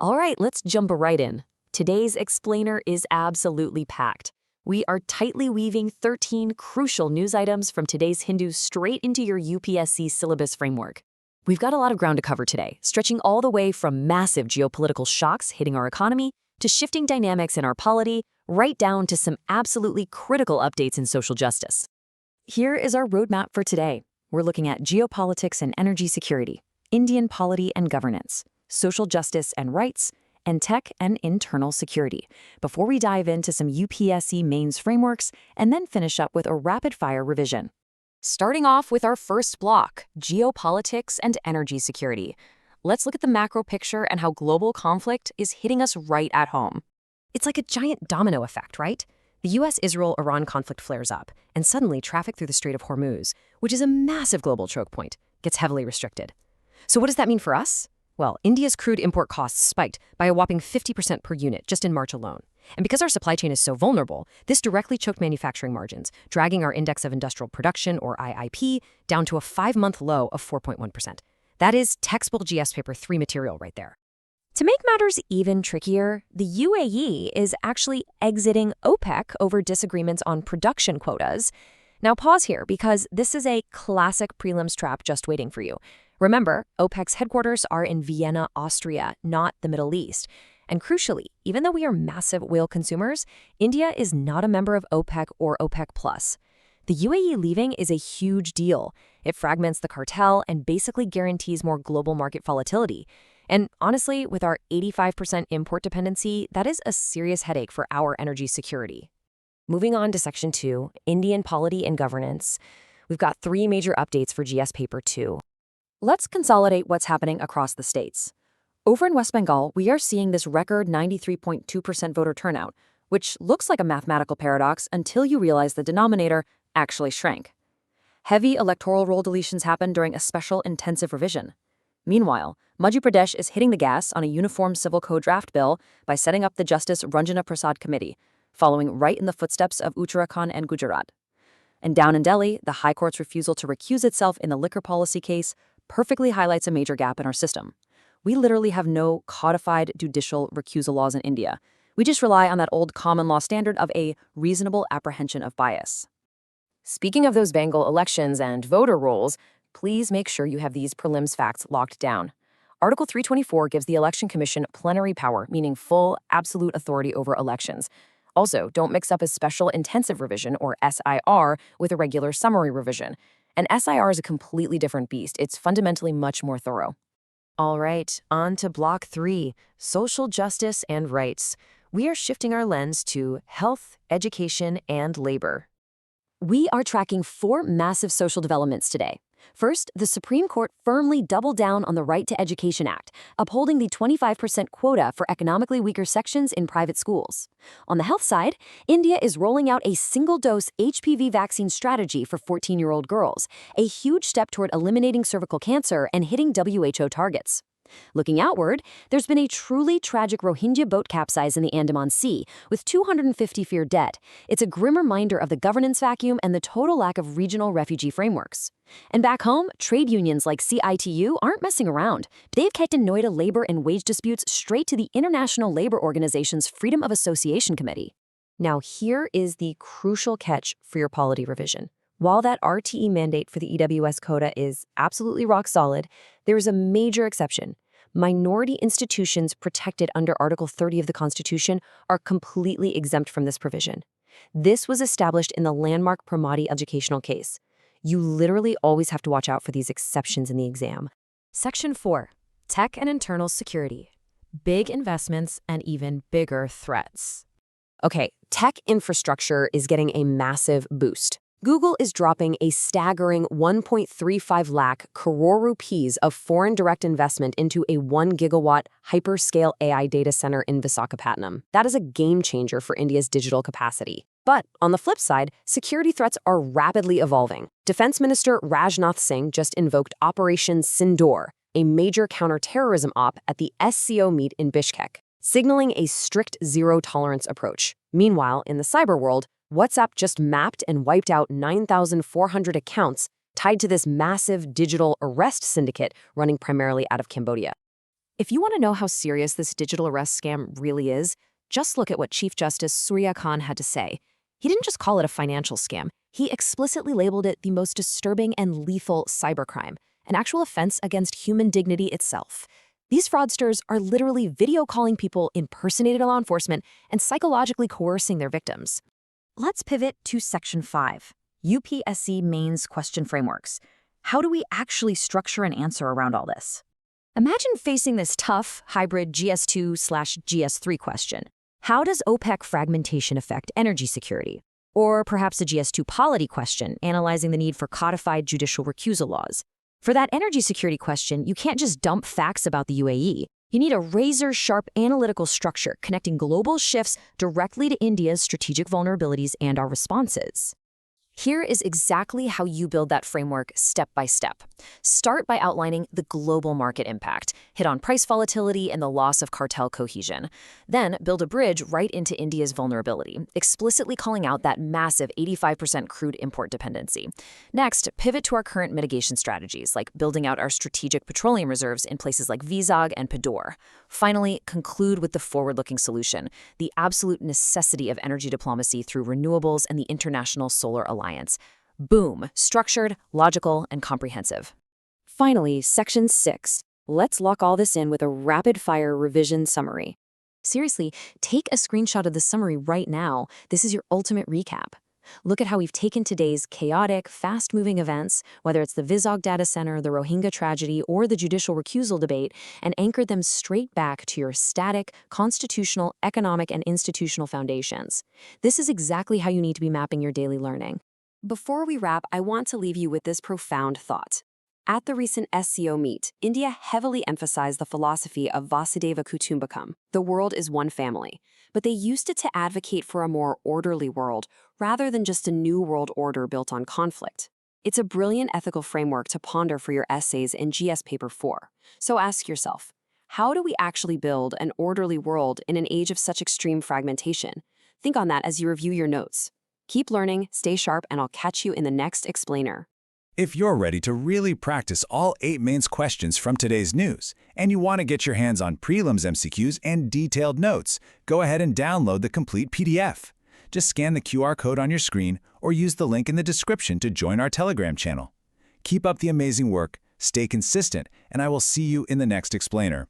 All right, let's jump right in. Today's explainer is absolutely packed. We are tightly weaving 13 crucial news items from today's Hindu straight into your UPSC syllabus framework. We've got a lot of ground to cover today, stretching all the way from massive geopolitical shocks hitting our economy to shifting dynamics in our polity, right down to some absolutely critical updates in social justice. Here is our roadmap for today. We're looking at geopolitics and energy security, Indian polity and governance, social justice and rights, and tech and internal security, before we dive into some UPSC Mains frameworks and then finish up with a rapid-fire revision. Starting off with our first block, geopolitics and energy security. Let's look at the macro picture and how global conflict is hitting us right at home. It's like a giant domino effect, right? The US-Israel-Iran conflict flares up, and suddenly traffic through the Strait of Hormuz, which is a massive global choke point, gets heavily restricted. So what does that mean for us? Well, India's crude import costs spiked by a whopping 50% per unit just in March alone. And because our supply chain is so vulnerable, this directly choked manufacturing margins, dragging our Index of Industrial Production, or IIP, down to a 5-month low of 4.1%. That is textbook GS Paper 3 material right there. To make matters even trickier, the UAE is actually exiting OPEC over disagreements on production quotas. Now pause here, because this is a classic prelims trap just waiting for you. Remember, OPEC's headquarters are in Vienna, Austria, not the Middle East. And crucially, even though we are massive oil consumers, India is not a member of OPEC or OPEC+. The UAE leaving is a huge deal. It fragments the cartel and basically guarantees more global market volatility. And honestly, with our 85% import dependency, that is a serious headache for our energy security. Moving on to Section 2, Indian polity and governance. We've got 3 major updates for GS Paper 2. Let's consolidate what's happening across the states. Over in West Bengal, we are seeing this record 93.2% voter turnout, which looks like a mathematical paradox until you realize the denominator actually shrank. Heavy electoral roll deletions happened during a special intensive revision. Meanwhile, Madhya Pradesh is hitting the gas on a uniform civil code draft bill by setting up the Justice Ranjana Prasad Committee, following right in the footsteps of Uttarakhand and Gujarat. And down in Delhi, the High Court's refusal to recuse itself in the liquor policy case perfectly highlights a major gap in our system. We literally have no codified judicial recusal laws in India. We just rely on that old common law standard of a reasonable apprehension of bias. Speaking of those Bengal elections and voter rolls, please make sure you have these prelims facts locked down. Article 324 gives the Election Commission plenary power, meaning full, absolute authority over elections. Also, don't mix up a special intensive revision, or SIR, with a regular summary revision. An SIR is a completely different beast. It's fundamentally much more thorough. All right, on to Block 3, social justice and rights. We are shifting our lens to health, education, and labor. We are tracking 4 massive social developments today. First, the Supreme Court firmly doubled down on the Right to Education Act, upholding the 25% quota for economically weaker sections in private schools. On the health side, India is rolling out a single-dose HPV vaccine strategy for 14-year-old girls, a huge step toward eliminating cervical cancer and hitting WHO targets. Looking outward, there's been a truly tragic Rohingya boat capsize in the Andaman Sea, with 250 feared dead. It's a grim reminder of the governance vacuum and the total lack of regional refugee frameworks. And back home, trade unions like CITU aren't messing around. They've kicked Noida labor and wage disputes straight to the International Labor Organization's Freedom of Association Committee. Now here is the crucial catch for your polity revision. While that RTE mandate for the EWS quota is absolutely rock solid, there is a major exception. Minority institutions protected under Article 30 of the Constitution are completely exempt from this provision. This was established in the landmark Pramati educational case. You literally always have to watch out for these exceptions in the exam. Section 4, Tech and Internal Security. Big investments and even bigger threats. Okay, tech infrastructure is getting a massive boost. Google is dropping a staggering 1.35 lakh crore rupees of foreign direct investment into a 1 gigawatt hyperscale AI data center in Visakhapatnam. That is a game changer for India's digital capacity. But on the flip side, security threats are rapidly evolving. Defense Minister Rajnath Singh just invoked Operation Sindoor, a major counterterrorism op at the SCO meet in Bishkek, signaling a strict zero-tolerance approach. Meanwhile, in the cyber world, WhatsApp just mapped and wiped out 9,400 accounts tied to this massive digital arrest syndicate running primarily out of Cambodia. If you want to know how serious this digital arrest scam really is, just look at what Chief Justice Surya Khan had to say. He didn't just call it a financial scam. He explicitly labeled it the most disturbing and lethal cybercrime, an actual offense against human dignity itself. These fraudsters are literally video calling people, impersonating law enforcement, and psychologically coercing their victims. Let's pivot to Section 5, UPSC Mains Question Frameworks. How do we actually structure an answer around all this? Imagine facing this tough, hybrid GS2/GS3 question. How does OPEC fragmentation affect energy security? Or perhaps a GS2 polity question, analyzing the need for codified judicial recusal laws. For that energy security question, you can't just dump facts about the UAE. You need a razor-sharp analytical structure connecting global shifts directly to India's strategic vulnerabilities and our responses. Here is exactly how you build that framework step by step. Start by outlining the global market impact, hit on price volatility and the loss of cartel cohesion. Then build a bridge right into India's vulnerability, explicitly calling out that massive 85% crude import dependency. Next, pivot to our current mitigation strategies, like building out our strategic petroleum reserves in places like Vizag and Podor. Finally, conclude with the forward-looking solution, the absolute necessity of energy diplomacy through renewables and the International Solar Alliance. Boom, structured, logical, and comprehensive. Finally, Section 6. Let's lock all this in with a rapid-fire revision summary. Seriously, take a screenshot of the summary right now. This is your ultimate recap. Look at how we've taken today's chaotic, fast-moving events, whether it's the Vizag data center, the Rohingya tragedy, or the judicial recusal debate, and anchored them straight back to your static, constitutional, economic, and institutional foundations. This is exactly how you need to be mapping your daily learning. Before we wrap, I want to leave you with this profound thought. At the recent SCO meet, India heavily emphasized the philosophy of Vasudeva Kutumbakam, the world is one family, but they used it to advocate for a more orderly world rather than just a new world order built on conflict. It's a brilliant ethical framework to ponder for your essays in GS Paper 4. So ask yourself, how do we actually build an orderly world in an age of such extreme fragmentation? Think on that as you review your notes. Keep learning, stay sharp, and I'll catch you in the next explainer. If you're ready to really practice all 8 mains questions from today's news, and you want to get your hands on prelims MCQs and detailed notes, go ahead and download the complete PDF. Just scan the QR code on your screen or use the link in the description to join our Telegram channel. Keep up the amazing work, stay consistent, and I will see you in the next explainer.